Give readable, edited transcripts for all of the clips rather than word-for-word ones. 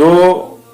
2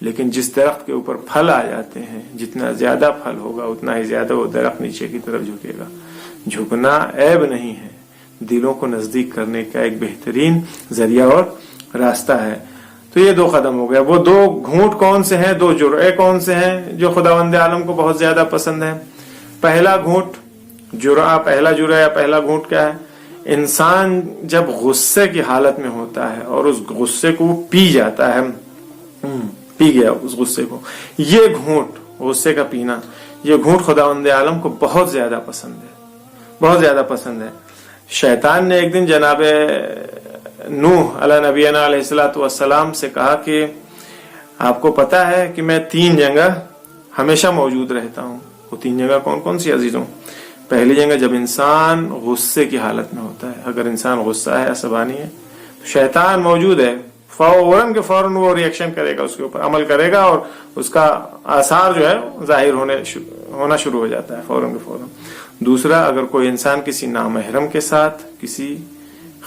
لیکن جس درخت کے اوپر پھل آ جاتے ہیں جتنا زیادہ پھل ہوگا اتنا ہی زیادہ وہ درخت نیچے کی طرف جھکے گا. جھکنا عیب نہیں ہے، دلوں کو نزدیک کرنے کا ایک بہترین ذریعہ اور راستہ ہے. تو یہ 2 قدم ہو گیا. وہ 2 گھونٹ کون سے ہیں، 2 جرعے کون سے ہیں جو خداوند عالم کو بہت زیادہ پسند ہے؟ پہلا گھونٹ جرعہ، پہلا جرعہ یا پہلا گھونٹ کیا ہے؟ انسان جب غصے کی حالت میں ہوتا ہے اور اس غصے کو وہ پی جاتا ہے، پی گیا اس غصے کو، یہ گھونٹ غصے کا پینا، یہ گھونٹ خداوند عالم کو بہت زیادہ پسند ہے، بہت زیادہ پسند ہے. شیطان نے ایک دن جناب نوح علیہ نبینا علیہ الصلوۃ والسلام سے کہا کہ آپ کو پتا ہے کہ میں 3 جگہ ہمیشہ موجود رہتا ہوں. وہ 3 جگہ کون کون سی عزیزوں؟ پہلی جگہ جب انسان غصے کی حالت میں ہوتا ہے، اگر انسان غصہ ہے، عصبانی ہے، تو شیطان موجود ہے، فوراً کے فوراً وہ ریئیکشن کرے گا، اس کے اوپر عمل کرے گا اور اس کا آثار جو ہے ظاہر ہونا شروع ہو جاتا ہے فوراً کے فوراً. دوسرا، اگر کوئی انسان کسی نامحرم کے ساتھ کسی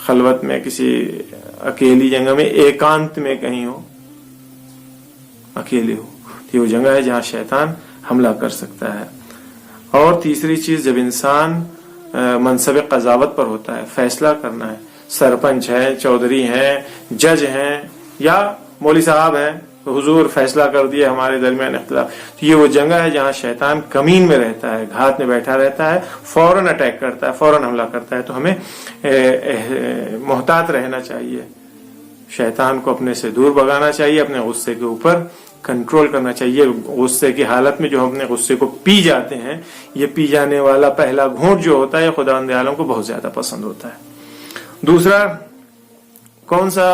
خلوت میں، کسی اکیلی جگہ میں، ایکانت میں کہیں ہو، اکیلے ہو، یہ وہ جگہ ہے جہاں شیطان حملہ کر سکتا ہے. اور تیسری چیز، جب انسان منصب قضاوت پر ہوتا ہے، فیصلہ کرنا ہے، سرپنچ ہیں، چودھری ہیں، جج ہیں یا مولوی صاحب ہیں، حضور فیصلہ کر دیا ہمارے درمیان اختلاف، تو یہ وہ جگہ ہے جہاں شیطان کمین میں رہتا ہے، گھات میں بیٹھا رہتا ہے، فوراً اٹیک کرتا ہے، فوراً حملہ کرتا ہے. تو ہمیں محتاط رہنا چاہیے، شیطان کو اپنے سے دور بھگانا چاہیے، اپنے غصے کے اوپر کنٹرول کرنا چاہیے. غصے کی حالت میں جو ہم اپنے غصے کو پی جاتے ہیں، یہ پی جانے والا پہلا گھونٹ جو ہوتا ہے خداوند عالم کو بہت زیادہ پسند ہوتا ہے. دوسرا کون سا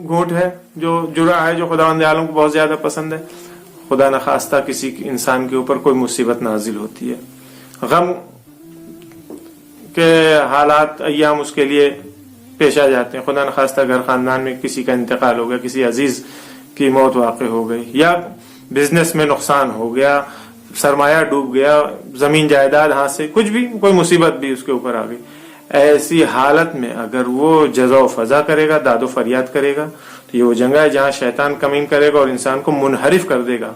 گھونٹ ہے جو جرعہ ہے جو خداوند عالم کو بہت زیادہ پسند ہے؟ خدا نخواستہ کسی انسان کے اوپر کوئی مصیبت نازل ہوتی ہے، غم کے حالات ایام اس کے لیے پیش آ جاتے ہیں، خدا نخواستہ گھر خاندان میں کسی کا انتقال ہو گیا، کسی عزیز کی موت واقع ہو گئی، یا بزنس میں نقصان ہو گیا، سرمایہ ڈوب گیا، زمین جائیداد ہاتھ سے، کچھ بھی کوئی مصیبت بھی اس کے اوپر آ گئی. ایسی حالت میں اگر وہ جزا و فضا کرے گا، داد و فریاد کرے گا، تو یہ وہ جگہ ہے جہاں شیطان کمین کرے گا اور انسان کو منحرف کر دے گا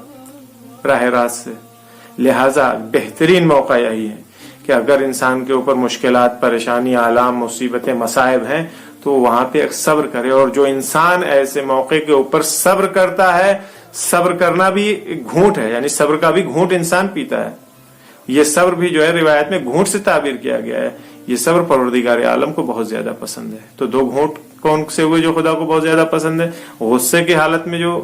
راہ راست سے. لہذا بہترین موقع یہی ہے کہ اگر انسان کے اوپر مشکلات، پریشانی، آلام، مصیبتیں، مصائب ہیں تو وہاں پہ ایک صبر کرے. اور جو انسان ایسے موقع کے اوپر صبر کرتا ہے، صبر کرنا بھی گھونٹ ہے، یعنی صبر کا بھی گھونٹ انسان پیتا ہے. یہ صبر بھی جو ہے روایت میں گھونٹ سے تعبیر کیا گیا ہے. یہ صبر پروردگار عالم کو بہت زیادہ پسند ہے. تو 2 گھونٹ کون سے ہوئے جو خدا کو بہت زیادہ پسند ہے؟ غصے کی حالت میں جو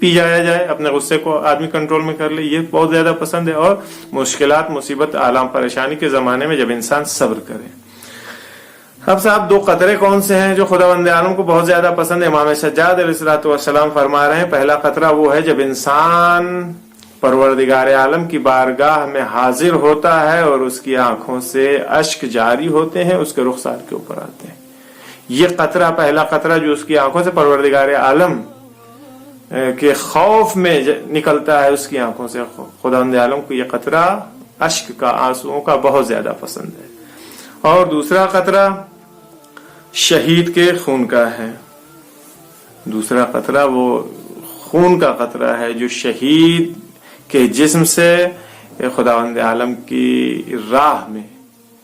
پی جایا جائے، اپنے غصے کو آدمی کنٹرول میں کر لے، یہ بہت زیادہ پسند ہے. اور مشکلات، مصیبت، آلام، پریشانی کے زمانے میں جب انسان صبر کرے. اب صاحب 2 قطرے کون سے ہیں جو خداوند عالم کو بہت زیادہ پسند ہے؟ امام سجاد علیہ الصلوۃ والسلام فرما رہے ہیں، پہلا قطرہ وہ ہے جب انسان پروردگار عالم کی بارگاہ میں حاضر ہوتا ہے اور اس کی آنکھوں سے اشک جاری ہوتے ہیں، اس کے رخسار کے اوپر آتے ہیں. یہ قطرہ، پہلا قطرہ جو اس کی آنکھوں سے پروردگار عالم کے خوف میں نکلتا ہے، اس کی آنکھوں سے خداوند عالم کو یہ قطرہ اشک کا، آنسوؤں کا بہت زیادہ پسند ہے. اور دوسرا قطرہ شہید کے خون کا ہے. دوسرا قطرہ وہ خون کا قطرہ ہے جو شہید کے جسم سے خداوند عالم کی راہ میں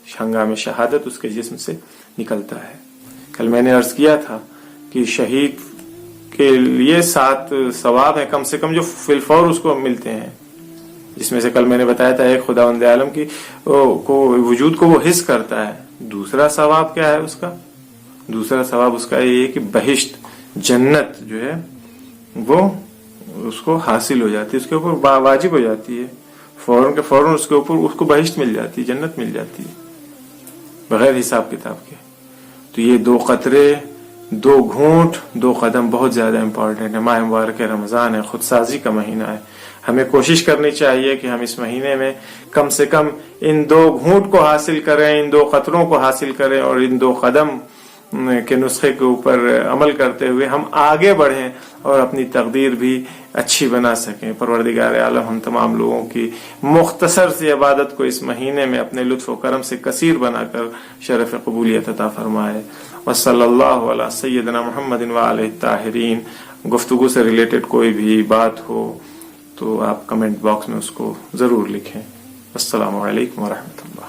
ہنگام شہادت اس کے جسم سے نکلتا ہے. کل میں نے عرض کیا تھا کہ شہید کے لیے 7 ثواب ہیں کم سے کم جو فی الفور اس کو ملتے ہیں، جس میں سے کل میں نے بتایا تھا ایک خداوند عالم کی وجود کو وہ حس کرتا ہے. دوسرا ثواب کیا ہے اس کا؟ دوسرا ثواب اس کا یہ ہے کہ بہشت، جنت جو ہے وہ اس کو حاصل ہو جاتی ہے، اس کے اوپر واجب ہو جاتی ہے، فوراً کے فوراً اس کے اوپر اس کو بہشت مل جاتی ہے، جنت مل جاتی ہے بغیر حساب کتاب کے. تو یہ 2 قطرے، 2 گھونٹ، 2 قدم بہت زیادہ امپورٹنٹ ہے. ماہ مبارک رمضان ہے، خود سازی کا مہینہ ہے. ہمیں کوشش کرنی چاہیے کہ ہم اس مہینے میں کم سے کم ان 2 گھونٹ کو حاصل کریں، ان 2 قطروں کو حاصل کریں اور ان 2 قدم کے نسخے کے اوپر عمل کرتے ہوئے ہم آگے بڑھیں اور اپنی تقدیر بھی اچھی بنا سکیں. پروردگار عالم ہم تمام لوگوں کی مختصر سی عبادت کو اس مہینے میں اپنے لطف و کرم سے کثیر بنا کر شرف قبولیت عطا فرمائے. وصلی اللہ علی سیدنا محمد وآلہ الطاہرین گفتگو سے ریلیٹڈ کوئی بھی بات ہو تو آپ کمنٹ باکس میں اس کو ضرور لکھیں. السلام علیکم ورحمۃ اللہ.